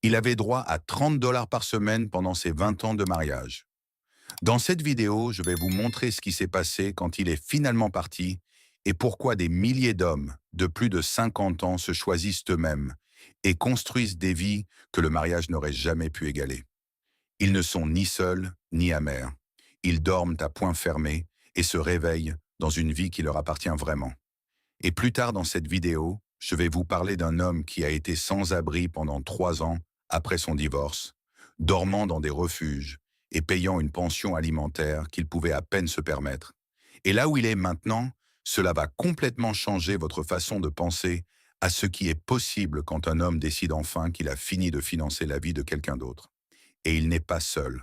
Il avait droit à 30 $ par semaine pendant ses 20 ans de mariage. Dans cette vidéo, je vais vous montrer ce qui s'est passé quand il est finalement parti et pourquoi des milliers d'hommes de plus de 50 ans se choisissent eux-mêmes et construisent des vies que le mariage n'aurait jamais pu égaler. Ils ne sont ni seuls ni amers. Ils dorment à poings fermés et se réveillent dans une vie qui leur appartient vraiment. Et plus tard dans cette vidéo, je vais vous parler d'un homme qui a été sans abri pendant 3 ans après son divorce, dormant dans des refuges et payant une pension alimentaire qu'il pouvait à peine se permettre. Et là où il est maintenant, cela va complètement changer votre façon de penser à ce qui est possible quand un homme décide enfin qu'il a fini de financer la vie de quelqu'un d'autre. Et il n'est pas seul.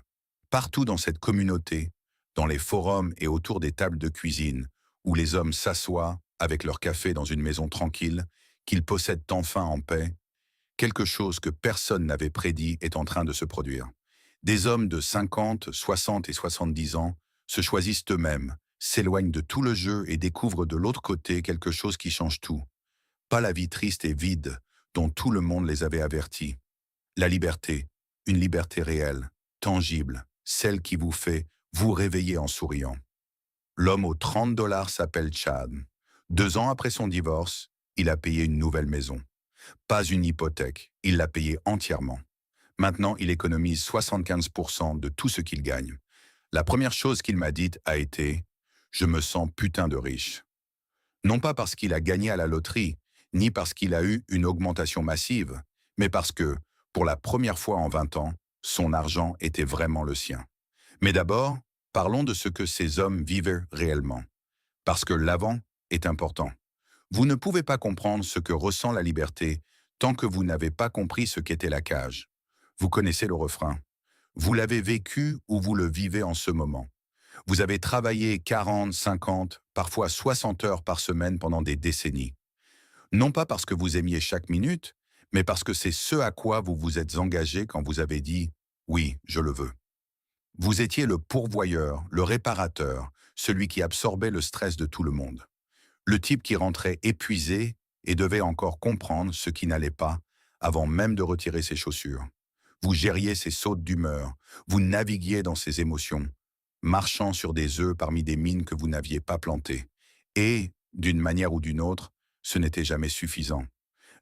Partout dans cette communauté, dans les forums et autour des tables de cuisine, où les hommes s'assoient avec leur café dans une maison tranquille, qu'ils possèdent enfin en paix, quelque chose que personne n'avait prédit est en train de se produire. Des hommes de 50, 60 et 70 ans se choisissent eux-mêmes, s'éloignent de tout le jeu et découvrent de l'autre côté quelque chose qui change tout. Pas la vie triste et vide dont tout le monde les avait avertis. La liberté, une liberté réelle, tangible, celle qui vous fait vous réveiller en souriant. L'homme aux 30 $ s'appelle Chad. 2 ans après son divorce, il a payé une nouvelle maison. Pas une hypothèque, il l'a payée entièrement. Maintenant, il économise 75% de tout ce qu'il gagne. La première chose qu'il m'a dite a été « Je me sens putain de riche ». Non pas parce qu'il a gagné à la loterie, ni parce qu'il a eu une augmentation massive, mais parce que, pour la première fois en 20 ans, son argent était vraiment le sien. Mais d'abord, parlons de ce que ces hommes vivaient réellement. Parce que l'avant est important. Vous ne pouvez pas comprendre ce que ressent la liberté tant que vous n'avez pas compris ce qu'était la cage. Vous connaissez le refrain. Vous l'avez vécu ou vous le vivez en ce moment. Vous avez travaillé 40, 50, parfois 60 heures par semaine pendant des décennies. Non pas parce que vous aimiez chaque minute, mais parce que c'est ce à quoi vous vous êtes engagé quand vous avez dit « Oui, je le veux ». Vous étiez le pourvoyeur, le réparateur, celui qui absorbait le stress de tout le monde. Le type qui rentrait épuisé et devait encore comprendre ce qui n'allait pas avant même de retirer ses chaussures. Vous gériez ses sautes d'humeur, vous naviguiez dans ses émotions, marchant sur des œufs parmi des mines que vous n'aviez pas plantées. Et, d'une manière ou d'une autre, ce n'était jamais suffisant.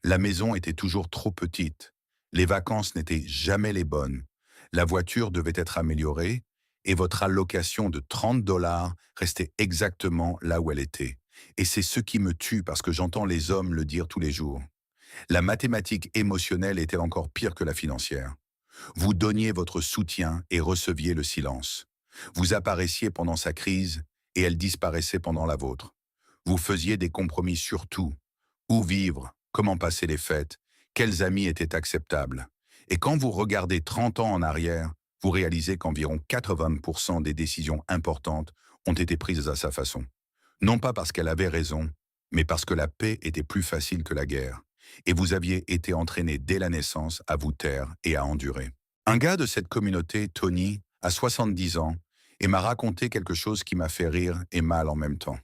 La maison était toujours trop petite, les vacances n'étaient jamais les bonnes, la voiture devait être améliorée et votre allocation de 30 $ restait exactement là où elle était. Et c'est ce qui me tue parce que j'entends les hommes le dire tous les jours. La mathématique émotionnelle était encore pire que la financière. Vous donniez votre soutien et receviez le silence. Vous apparaissiez pendant sa crise et elle disparaissait pendant la vôtre. Vous faisiez des compromis sur tout. Où vivre, comment passer les fêtes, quels amis étaient acceptables. Et quand vous regardez 30 ans en arrière, vous réalisez qu'environ 80% des décisions importantes ont été prises à sa façon. Non pas parce qu'elle avait raison, mais parce que la paix était plus facile que la guerre. Et vous aviez été entraîné dès la naissance à vous taire et à endurer. Un gars de cette communauté, Tony, a 70 ans et m'a raconté quelque chose qui m'a fait rire et mal en même temps.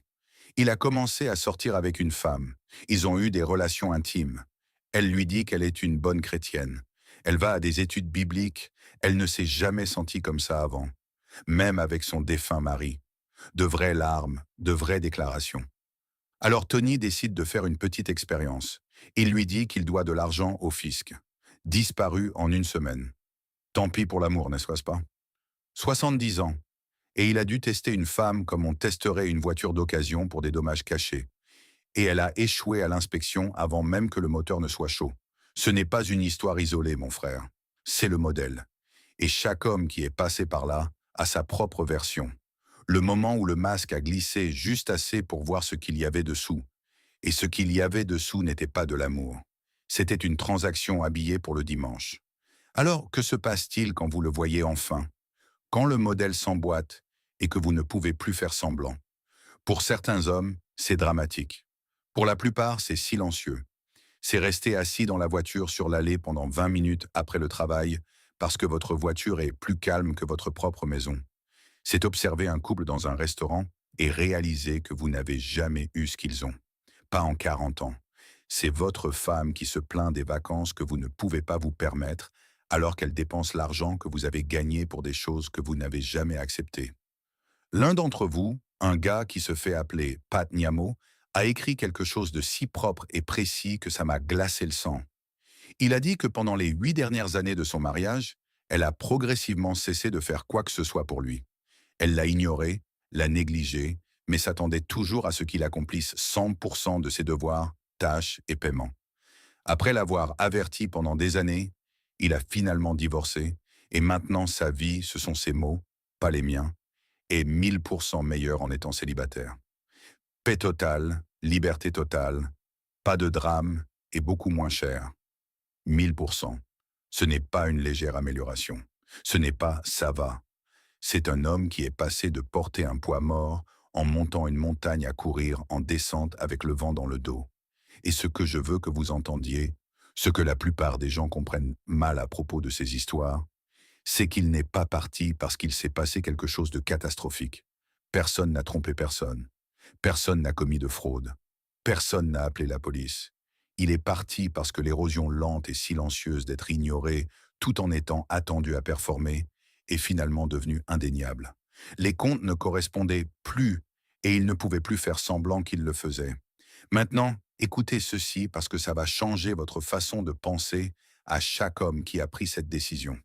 Il a commencé à sortir avec une femme. Ils ont eu des relations intimes. Elle lui dit qu'elle est une bonne chrétienne. Elle va à des études bibliques. Elle ne s'est jamais sentie comme ça avant, même avec son défunt mari. De vraies larmes, de vraies déclarations. Alors Tony décide de faire une petite expérience. Il lui dit qu'il doit de l'argent au fisc. Disparu en une semaine. Tant pis pour l'amour, n'est-ce pas? 70 ans. Et il a dû tester une femme comme on testerait une voiture d'occasion pour des dommages cachés. Et elle a échoué à l'inspection avant même que le moteur ne soit chaud. Ce n'est pas une histoire isolée, mon frère. C'est le modèle. Et chaque homme qui est passé par là a sa propre version. Le moment où le masque a glissé juste assez pour voir ce qu'il y avait dessous. Et ce qu'il y avait dessous n'était pas de l'amour. C'était une transaction habillée pour le dimanche. Alors, que se passe-t-il quand vous le voyez enfin? Quand le modèle s'emboîte et que vous ne pouvez plus faire semblant? Pour certains hommes, c'est dramatique. Pour la plupart, c'est silencieux. C'est rester assis dans la voiture sur l'allée pendant 20 minutes après le travail parce que votre voiture est plus calme que votre propre maison. C'est observer un couple dans un restaurant et réaliser que vous n'avez jamais eu ce qu'ils ont. Pas en 40 ans. C'est votre femme qui se plaint des vacances que vous ne pouvez pas vous permettre alors qu'elle dépense l'argent que vous avez gagné pour des choses que vous n'avez jamais acceptées. L'un d'entre vous, un gars qui se fait appeler Pat Niamo, a écrit quelque chose de si propre et précis que ça m'a glacé le sang. Il a dit que pendant les 8 dernières années de son mariage, elle a progressivement cessé de faire quoi que ce soit pour lui. Elle l'a ignoré, l'a négligé, mais s'attendait toujours à ce qu'il accomplisse 100% de ses devoirs, tâches et paiements. Après l'avoir averti pendant des années, il a finalement divorcé, et maintenant sa vie, ce sont ses mots, pas les miens, est 1000% meilleure en étant célibataire. Paix totale, liberté totale, pas de drame et beaucoup moins cher. 1000%. Ce n'est pas une légère amélioration. Ce n'est pas ça va. C'est un homme qui est passé de porter un poids mort en montant une montagne à courir en descente avec le vent dans le dos. Et ce que je veux que vous entendiez, ce que la plupart des gens comprennent mal à propos de ces histoires, c'est qu'il n'est pas parti parce qu'il s'est passé quelque chose de catastrophique. Personne n'a trompé personne. Personne n'a commis de fraude. Personne n'a appelé la police. Il est parti parce que l'érosion lente et silencieuse d'être ignoré, tout en étant attendu à performer, est finalement devenue indéniable. Les comptes ne correspondaient plus et il ne pouvait plus faire semblant qu'il le faisait. Maintenant, écoutez ceci parce que ça va changer votre façon de penser à chaque homme qui a pris cette décision.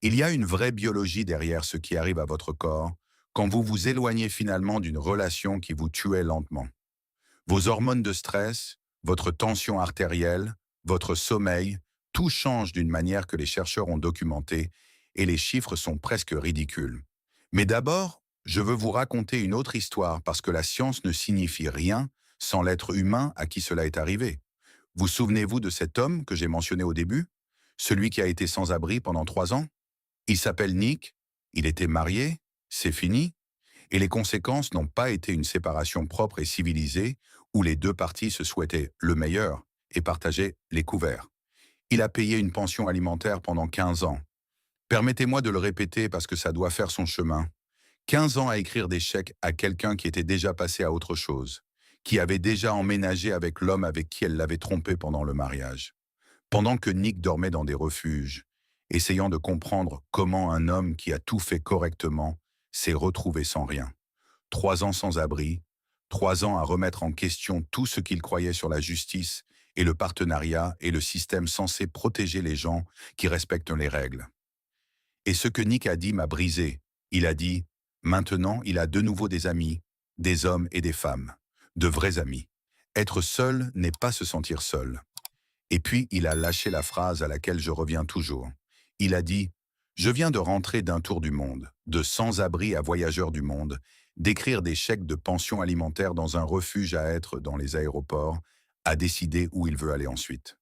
Il y a une vraie biologie derrière ce qui arrive à votre corps quand vous vous éloignez finalement d'une relation qui vous tuait lentement. Vos hormones de stress, votre tension artérielle, votre sommeil, tout change d'une manière que les chercheurs ont documentée et les chiffres sont presque ridicules. Mais d'abord, je veux vous raconter une autre histoire parce que la science ne signifie rien sans l'être humain à qui cela est arrivé. Vous souvenez-vous de cet homme que j'ai mentionné au début? Celui qui a été sans abri pendant 3 ans? Il s'appelle Nick, il était marié, c'est fini, et les conséquences n'ont pas été une séparation propre et civilisée où les deux parties se souhaitaient le meilleur et partageaient les couverts. Il a payé une pension alimentaire pendant 15 ans. Permettez-moi de le répéter parce que ça doit faire son chemin. 15 ans à écrire des chèques à quelqu'un qui était déjà passé à autre chose, qui avait déjà emménagé avec l'homme avec qui elle l'avait trompé pendant le mariage. Pendant que Nick dormait dans des refuges, essayant de comprendre comment un homme qui a tout fait correctement s'est retrouvé sans rien. 3 ans sans abri, 3 ans à remettre en question tout ce qu'il croyait sur la justice et le partenariat et le système censé protéger les gens qui respectent les règles. Et ce que Nick a dit m'a brisé. Il a dit, maintenant il a de nouveau des amis, des hommes et des femmes, de vrais amis. Être seul n'est pas se sentir seul. Et puis il a lâché la phrase à laquelle je reviens toujours. Il a dit « Je viens de rentrer d'un tour du monde, de sans-abri à voyageur du monde, d'écrire des chèques de pension alimentaire dans un refuge à être dans les aéroports, à décider où il veut aller ensuite.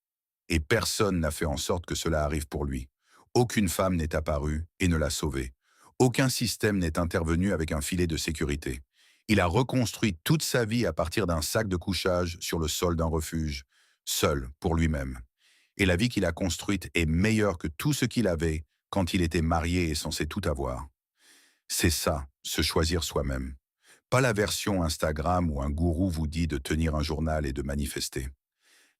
Et personne n'a fait en sorte que cela arrive pour lui. Aucune femme n'est apparue et ne l'a sauvé. Aucun système n'est intervenu avec un filet de sécurité. Il a reconstruit toute sa vie à partir d'un sac de couchage sur le sol d'un refuge, seul pour lui-même. Et la vie qu'il a construite est meilleure que tout ce qu'il avait quand il était marié et censé tout avoir. C'est ça, se choisir soi-même. Pas la version Instagram où un gourou vous dit de tenir un journal et de manifester.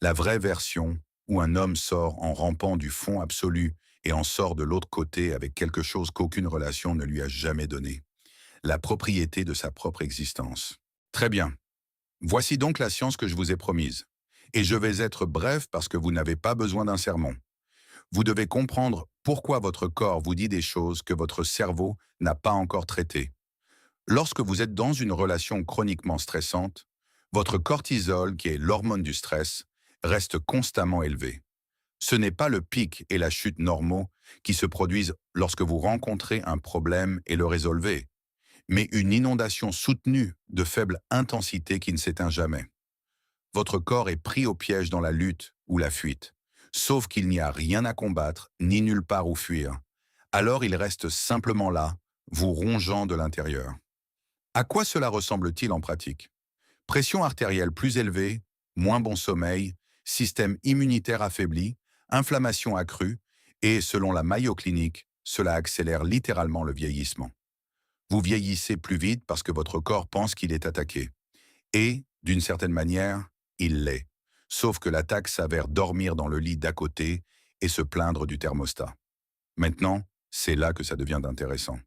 La vraie version où un homme sort en rampant du fond absolu et en sort de l'autre côté avec quelque chose qu'aucune relation ne lui a jamais donné. La propriété de sa propre existence. Très bien. Voici donc la science que je vous ai promise. Et je vais être bref parce que vous n'avez pas besoin d'un sermon. Vous devez comprendre pourquoi votre corps vous dit des choses que votre cerveau n'a pas encore traitées. Lorsque vous êtes dans une relation chroniquement stressante, votre cortisol, qui est l'hormone du stress, reste constamment élevé. Ce n'est pas le pic et la chute normaux qui se produisent lorsque vous rencontrez un problème et le résolvez, mais une inondation soutenue de faible intensité qui ne s'éteint jamais. Votre corps est pris au piège dans la lutte ou la fuite, sauf qu'il n'y a rien à combattre ni nulle part où fuir. Alors il reste simplement là, vous rongeant de l'intérieur. À quoi cela ressemble-t-il en pratique? Pression artérielle plus élevée, moins bon sommeil, système immunitaire affaibli, inflammation accrue, et selon la Mayo Clinic, cela accélère littéralement le vieillissement. Vous vieillissez plus vite parce que votre corps pense qu'il est attaqué. Et, d'une certaine manière, il l'est. Sauf que l'attaque s'avère dormir dans le lit d'à côté et se plaindre du thermostat. Maintenant, c'est là que ça devient intéressant.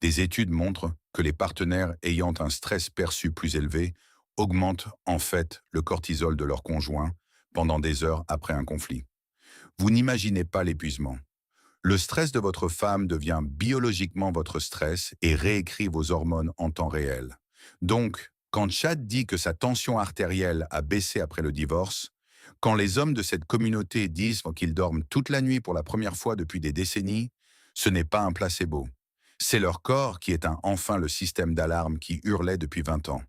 Des études montrent que les partenaires ayant un stress perçu plus élevé augmentent en fait le cortisol de leur conjoint pendant des heures après un conflit. Vous n'imaginez pas l'épuisement. Le stress de votre femme devient biologiquement votre stress et réécrit vos hormones en temps réel. Donc, quand Chad dit que sa tension artérielle a baissé après le divorce, quand les hommes de cette communauté disent qu'ils dorment toute la nuit pour la première fois depuis des décennies, ce n'est pas un placebo. C'est leur corps qui éteint enfin le système d'alarme qui hurlait depuis 20 ans.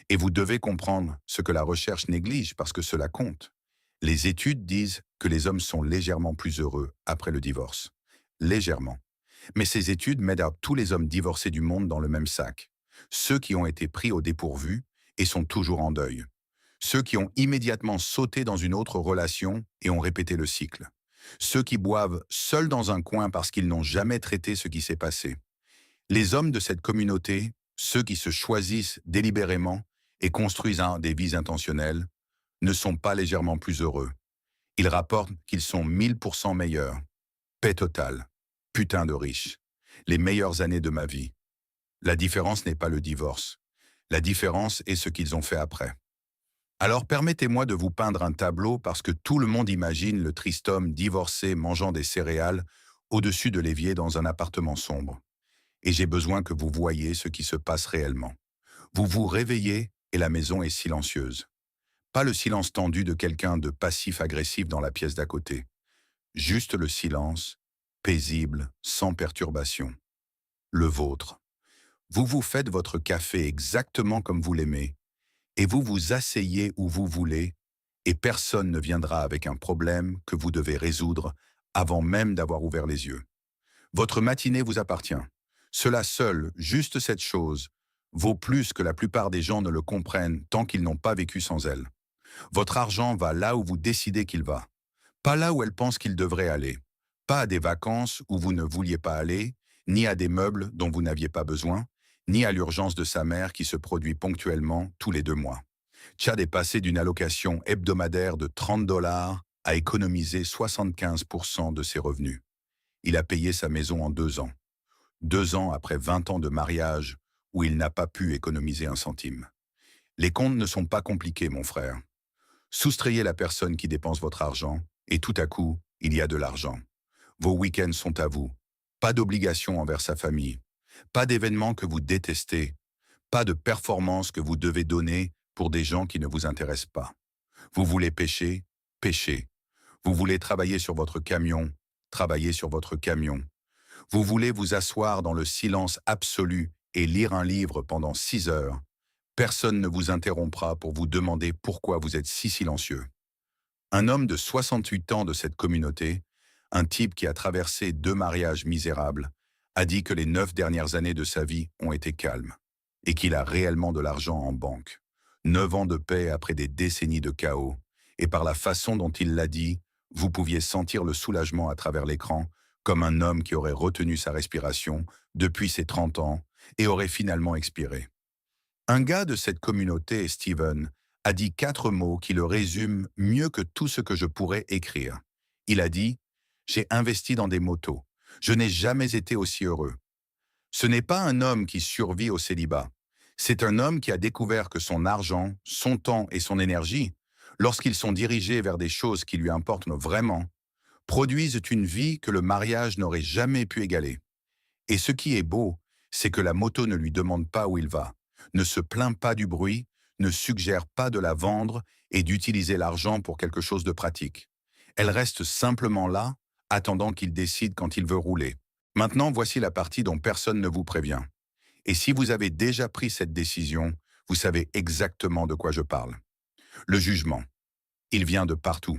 Et vous devez comprendre ce que la recherche néglige parce que cela compte. Les études disent que les hommes sont légèrement plus heureux après le divorce. Légèrement. Mais ces études mettent tous les hommes divorcés du monde dans le même sac. Ceux qui ont été pris au dépourvu et sont toujours en deuil. Ceux qui ont immédiatement sauté dans une autre relation et ont répété le cycle. Ceux qui boivent seuls dans un coin parce qu'ils n'ont jamais traité ce qui s'est passé. Les hommes de cette communauté, ceux qui se choisissent délibérément et construisent des vies intentionnelles, ne sont pas légèrement plus heureux. Ils rapportent qu'ils sont 1000% meilleurs. Paix totale. Putain de riche. Les meilleures années de ma vie. La différence n'est pas le divorce. La différence est ce qu'ils ont fait après. Alors permettez-moi de vous peindre un tableau parce que tout le monde imagine le triste homme divorcé mangeant des céréales au-dessus de l'évier dans un appartement sombre. Et j'ai besoin que vous voyiez ce qui se passe réellement. Vous vous réveillez et la maison est silencieuse. Pas le silence tendu de quelqu'un de passif-agressif dans la pièce d'à côté. Juste le silence, paisible, sans perturbation. Le vôtre. Vous vous faites votre café exactement comme vous l'aimez, et vous vous asseyez où vous voulez, et personne ne viendra avec un problème que vous devez résoudre avant même d'avoir ouvert les yeux. Votre matinée vous appartient. Cela seul, juste cette chose, vaut plus que la plupart des gens ne le comprennent tant qu'ils n'ont pas vécu sans elle. Votre argent va là où vous décidez qu'il va, pas là où elle pense qu'il devrait aller, pas à des vacances où vous ne vouliez pas aller, ni à des meubles dont vous n'aviez pas besoin, ni à l'urgence de sa mère qui se produit ponctuellement tous les 2 mois. Chad est passé d'une allocation hebdomadaire de 30 dollars à économiser 75% de ses revenus. Il a payé sa maison en 2 ans. 2 ans après 20 ans de mariage où il n'a pas pu économiser un centime. Les comptes ne sont pas compliqués, mon frère. Soustrayez la personne qui dépense votre argent et tout à coup, il y a de l'argent. Vos week-ends sont à vous. Pas d'obligation envers sa famille. Pas d'événements que vous détestez. Pas de performances que vous devez donner pour des gens qui ne vous intéressent pas. Vous voulez pêcher? Pêchez. Vous voulez travailler sur votre camion? Travaillez sur votre camion. Vous voulez vous asseoir dans le silence absolu et lire un livre pendant 6 heures? Personne ne vous interrompra pour vous demander pourquoi vous êtes si silencieux. Un homme de 68 ans de cette communauté, un type qui a traversé 2 mariages misérables, a dit que les 9 dernières années de sa vie ont été calmes et qu'il a réellement de l'argent en banque. 9 ans de paix après des décennies de chaos. Et par la façon dont il l'a dit, vous pouviez sentir le soulagement à travers l'écran, comme un homme qui aurait retenu sa respiration depuis ses 30 ans et aurait finalement expiré. Un gars de cette communauté, Steven, a dit 4 mots qui le résument mieux que tout ce que je pourrais écrire. Il a dit « J'ai investi dans des motos. Je n'ai jamais été aussi heureux. » Ce n'est pas un homme qui survit au célibat. C'est un homme qui a découvert que son argent, son temps et son énergie, lorsqu'ils sont dirigés vers des choses qui lui importent vraiment, produisent une vie que le mariage n'aurait jamais pu égaler. Et ce qui est beau, c'est que la moto ne lui demande pas où il va, ne se plaint pas du bruit, ne suggère pas de la vendre et d'utiliser l'argent pour quelque chose de pratique. Elle reste simplement là, attendant qu'il décide quand il veut rouler. Maintenant, voici la partie dont personne ne vous prévient. Et si vous avez déjà pris cette décision, vous savez exactement de quoi je parle. Le jugement. Il vient de partout.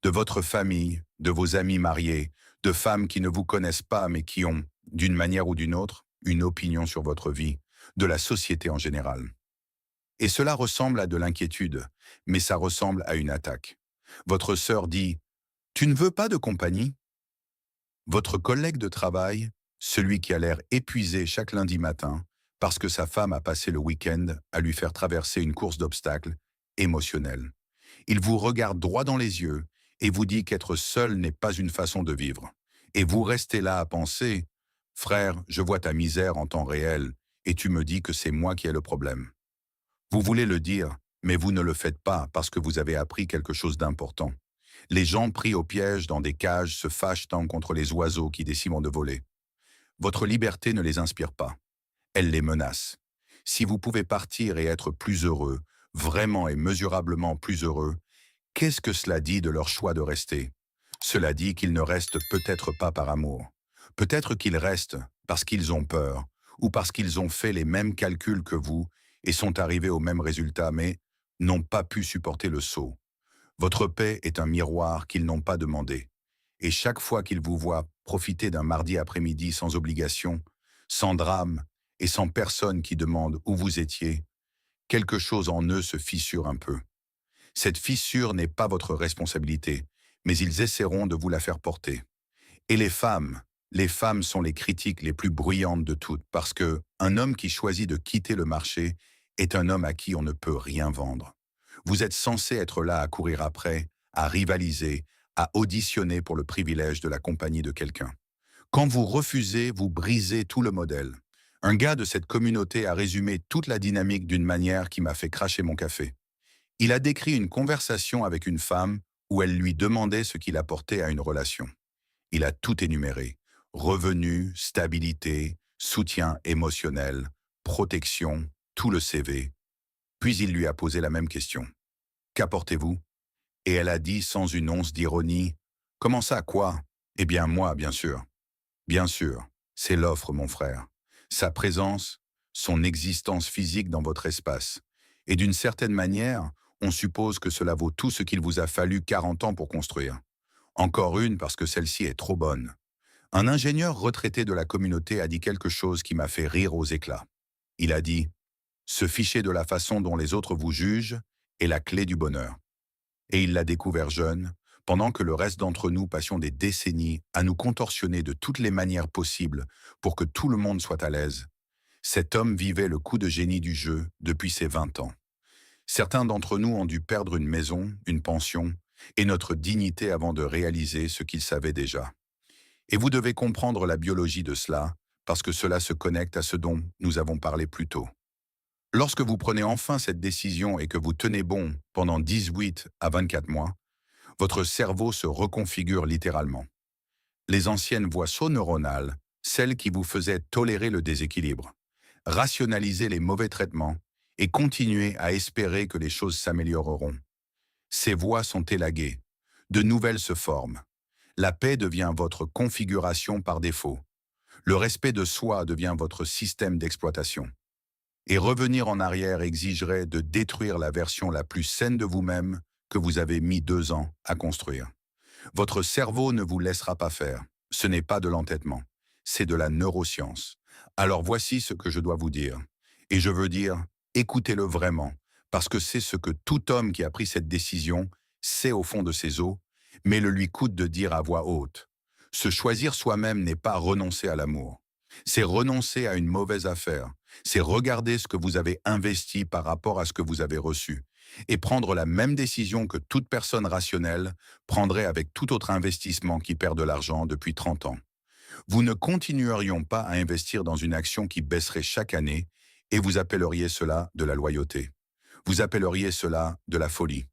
De votre famille, de vos amis mariés, de femmes qui ne vous connaissent pas mais qui ont, d'une manière ou d'une autre, une opinion sur votre vie, de la société en général. Et cela ressemble à de l'inquiétude, mais ça ressemble à une attaque. Votre sœur dit « Tu ne veux pas de compagnie ?» Votre collègue de travail, celui qui a l'air épuisé chaque lundi matin, parce que sa femme a passé le week-end à lui faire traverser une course d'obstacles, émotionnelle. Il vous regarde droit dans les yeux et vous dit qu'être seul n'est pas une façon de vivre. Et vous restez là à penser, frère, je vois ta misère en temps réel, et tu me dis que c'est moi qui ai le problème. Vous voulez le dire, mais vous ne le faites pas parce que vous avez appris quelque chose d'important. Les gens pris au piège dans des cages se fâchent tant contre les oiseaux qui décident de voler. Votre liberté ne les inspire pas. Elle les menace. Si vous pouvez partir et être plus heureux, vraiment et mesurablement plus heureux, qu'est-ce que cela dit de leur choix de rester? Cela dit qu'ils ne restent peut-être pas par amour. Peut-être qu'ils restent parce qu'ils ont peur, ou parce qu'ils ont fait les mêmes calculs que vous et sont arrivés au même résultat, mais n'ont pas pu supporter le saut. Votre paix est un miroir qu'ils n'ont pas demandé. Et chaque fois qu'ils vous voient profiter d'un mardi après-midi sans obligation, sans drame et sans personne qui demande où vous étiez, quelque chose en eux se fissure un peu. Cette fissure n'est pas votre responsabilité, mais ils essaieront de vous la faire porter. Et les femmes sont les critiques les plus bruyantes de toutes, parce que un homme qui choisit de quitter le marché est un homme à qui on ne peut rien vendre. Vous êtes censé être là à courir après, à rivaliser, à auditionner pour le privilège de la compagnie de quelqu'un. Quand vous refusez, vous brisez tout le modèle. Un gars de cette communauté a résumé toute la dynamique d'une manière qui m'a fait cracher mon café. Il a décrit une conversation avec une femme où elle lui demandait ce qu'il apportait à une relation. Il a tout énuméré. Revenus, stabilité, soutien émotionnel, protection, tout le CV. Puis il lui a posé la même question. Qu'apportez-vous? Et elle a dit sans une once d'ironie, comment ça, quoi? Eh bien moi, bien sûr. Bien sûr, c'est l'offre, mon frère. Sa présence, son existence physique dans votre espace. Et d'une certaine manière, on suppose que cela vaut tout ce qu'il vous a fallu 40 ans pour construire. Encore une parce que celle-ci est trop bonne. Un ingénieur retraité de la communauté a dit quelque chose qui m'a fait rire aux éclats. Il a dit « Se ficher de la façon dont les autres vous jugent est la clé du bonheur ». Et il l'a découvert jeune, pendant que le reste d'entre nous passions des décennies à nous contorsionner de toutes les manières possibles pour que tout le monde soit à l'aise. Cet homme vivait le coup de génie du jeu depuis ses 20 ans. Certains d'entre nous ont dû perdre une maison, une pension, et notre dignité avant de réaliser ce qu'ils savaient déjà. Et vous devez comprendre la biologie de cela, parce que cela se connecte à ce dont nous avons parlé plus tôt. Lorsque vous prenez enfin cette décision et que vous tenez bon pendant 18 à 24 mois, votre cerveau se reconfigure littéralement. Les anciennes voies neuronales, celles qui vous faisaient tolérer le déséquilibre, rationaliser les mauvais traitements et continuer à espérer que les choses s'amélioreront. Ces voies sont élaguées. De nouvelles se forment. La paix devient votre configuration par défaut. Le respect de soi devient votre système d'exploitation. Et revenir en arrière exigerait de détruire la version la plus saine de vous-même que vous avez mis 2 ans à construire. Votre cerveau ne vous laissera pas faire. Ce n'est pas de l'entêtement, c'est de la neuroscience. Alors voici ce que je dois vous dire. Et je veux dire, écoutez-le vraiment, parce que c'est ce que tout homme qui a pris cette décision sait au fond de ses os, mais le lui coûte de dire à voix haute. Se choisir soi-même n'est pas renoncer à l'amour. C'est renoncer à une mauvaise affaire. C'est regarder ce que vous avez investi par rapport à ce que vous avez reçu et prendre la même décision que toute personne rationnelle prendrait avec tout autre investissement qui perd de l'argent depuis 30 ans. Vous ne continueriez pas à investir dans une action qui baisserait chaque année et vous appelleriez cela de la loyauté. Vous appelleriez cela de la folie.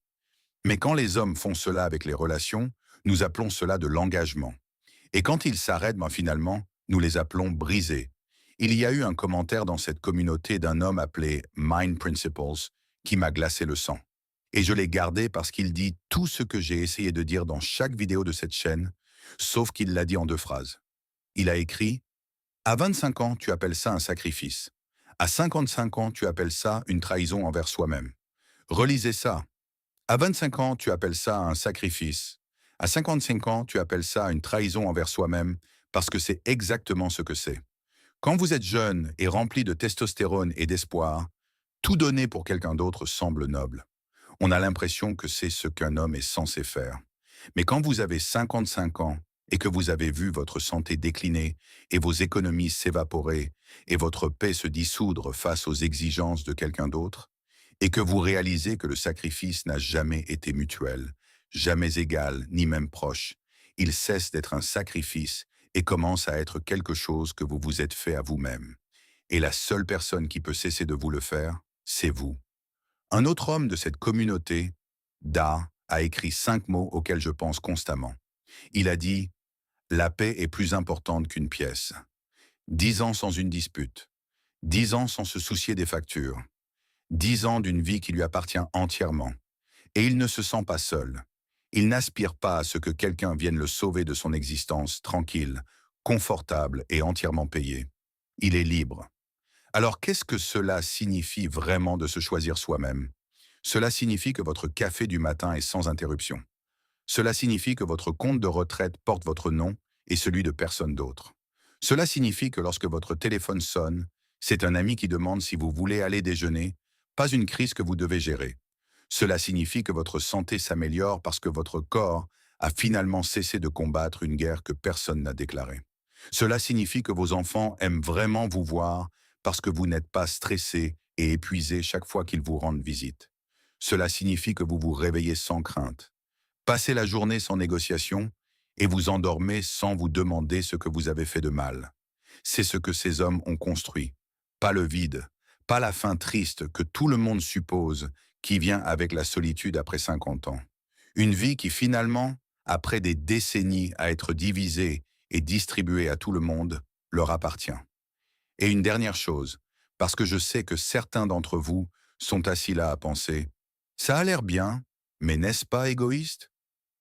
Mais quand les hommes font cela avec les relations, nous appelons cela de l'engagement. Et quand ils s'arrêtent, finalement, nous les appelons brisés. Il y a eu un commentaire dans cette communauté d'un homme appelé Mind Principles qui m'a glacé le sang. Et je l'ai gardé parce qu'il dit tout ce que j'ai essayé de dire dans chaque vidéo de cette chaîne, sauf qu'il l'a dit en 2 phrases. Il a écrit « À 25 ans, tu appelles ça un sacrifice. À 55 ans, tu appelles ça une trahison envers soi-même. Relisez ça. À 25 ans, tu appelles ça un sacrifice. À 55 ans, tu appelles ça une trahison envers soi-même parce que c'est exactement ce que c'est. Quand vous êtes jeune et rempli de testostérone et d'espoir, tout donner pour quelqu'un d'autre semble noble. On a l'impression que c'est ce qu'un homme est censé faire. Mais quand vous avez 55 ans et que vous avez vu votre santé décliner et vos économies s'évaporer et votre paix se dissoudre face aux exigences de quelqu'un d'autre, et que vous réalisez que le sacrifice n'a jamais été mutuel, jamais égal, ni même proche, il cesse d'être un sacrifice et commence à être quelque chose que vous vous êtes fait à vous-même. Et la seule personne qui peut cesser de vous le faire, c'est vous. Un autre homme de cette communauté, Da, a écrit 5 mots auxquels je pense constamment. Il a dit « La paix est plus importante qu'une pièce ». 10 ans sans une dispute. 10 ans sans se soucier des factures. 10 ans d'une vie qui lui appartient entièrement. Et il ne se sent pas seul. Il n'aspire pas à ce que quelqu'un vienne le sauver de son existence tranquille, confortable et entièrement payé. Il est libre. Alors qu'est-ce que cela signifie vraiment de se choisir soi-même? Cela signifie que votre café du matin est sans interruption. Cela signifie que votre compte de retraite porte votre nom et celui de personne d'autre. Cela signifie que lorsque votre téléphone sonne, c'est un ami qui demande si vous voulez aller déjeuner, pas une crise que vous devez gérer. Cela signifie que votre santé s'améliore parce que votre corps a finalement cessé de combattre une guerre que personne n'a déclarée. Cela signifie que vos enfants aiment vraiment vous voir parce que vous n'êtes pas stressé et épuisé chaque fois qu'ils vous rendent visite. Cela signifie que vous vous réveillez sans crainte, passez la journée sans négociation et vous endormez sans vous demander ce que vous avez fait de mal. C'est ce que ces hommes ont construit. Pas le vide, pas la fin triste que tout le monde suppose qui vient avec la solitude après 50 ans. Une vie qui finalement, après des décennies à être divisée et distribuée à tout le monde, leur appartient. Et une dernière chose, parce que je sais que certains d'entre vous sont assis là à penser « Ça a l'air bien, mais n'est-ce pas égoïste ?»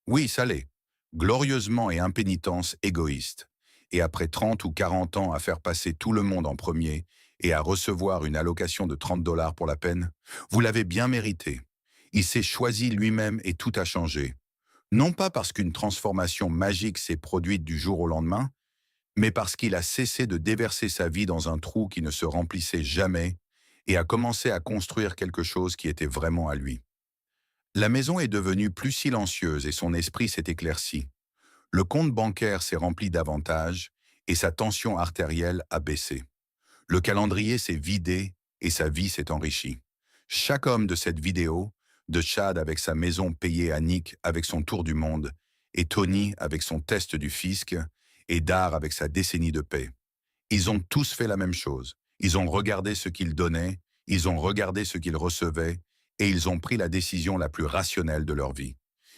Oui, ça l'est. Glorieusement et impénitence égoïste. Et après 30 ou 40 ans à faire passer tout le monde en premier et à recevoir une allocation de 30 dollars pour la peine, vous l'avez bien mérité. Il s'est choisi lui-même et tout a changé. Non pas parce qu'une transformation magique s'est produite du jour au lendemain, mais parce qu'il a cessé de déverser sa vie dans un trou qui ne se remplissait jamais et a commencé à construire quelque chose qui était vraiment à lui. La maison est devenue plus silencieuse et son esprit s'est éclairci. Le compte bancaire s'est rempli davantage et sa tension artérielle a baissé. Le calendrier s'est vidé et sa vie s'est enrichie. Chaque homme de cette vidéo, de Chad avec sa maison payée à Nick avec son tour du monde, et Tony avec son test du fisc, et Dar avec sa décennie de paix. Ils ont tous fait la même chose. Ils ont regardé ce qu'ils donnaient, ils ont regardé ce qu'ils recevaient, et ils ont pris la décision la plus rationnelle de leur vie.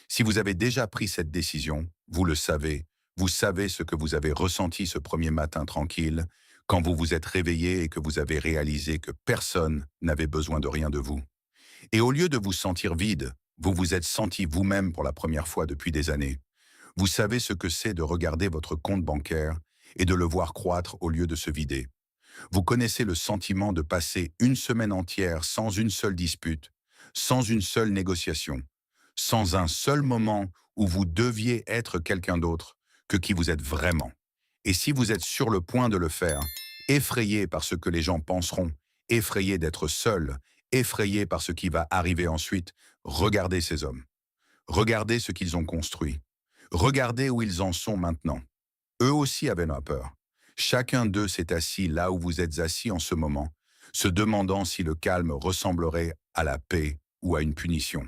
Si vous avez déjà pris cette décision, vous savez ce que vous avez ressenti ce premier matin tranquille, quand vous vous êtes réveillé et que vous avez réalisé que personne n'avait besoin de rien de vous. Et au lieu de vous sentir vide, vous vous êtes senti vous-même pour la première fois depuis des années. Vous savez ce que c'est de regarder votre compte bancaire et de le voir croître au lieu de se vider. Vous connaissez le sentiment de passer une semaine entière sans une seule dispute, sans une seule négociation, sans un seul moment où vous deviez être quelqu'un d'autre que qui vous êtes vraiment. Et si vous êtes sur le point de le faire, effrayé par ce que les gens penseront, effrayé d'être seul, effrayé par ce qui va arriver ensuite, regardez ces hommes. Regardez ce qu'ils ont construit. Regardez où ils en sont maintenant. Eux aussi avaient la peur. Chacun d'eux s'est assis là où vous êtes assis en ce moment, se demandant si le calme ressemblerait à la paix ou à une punition.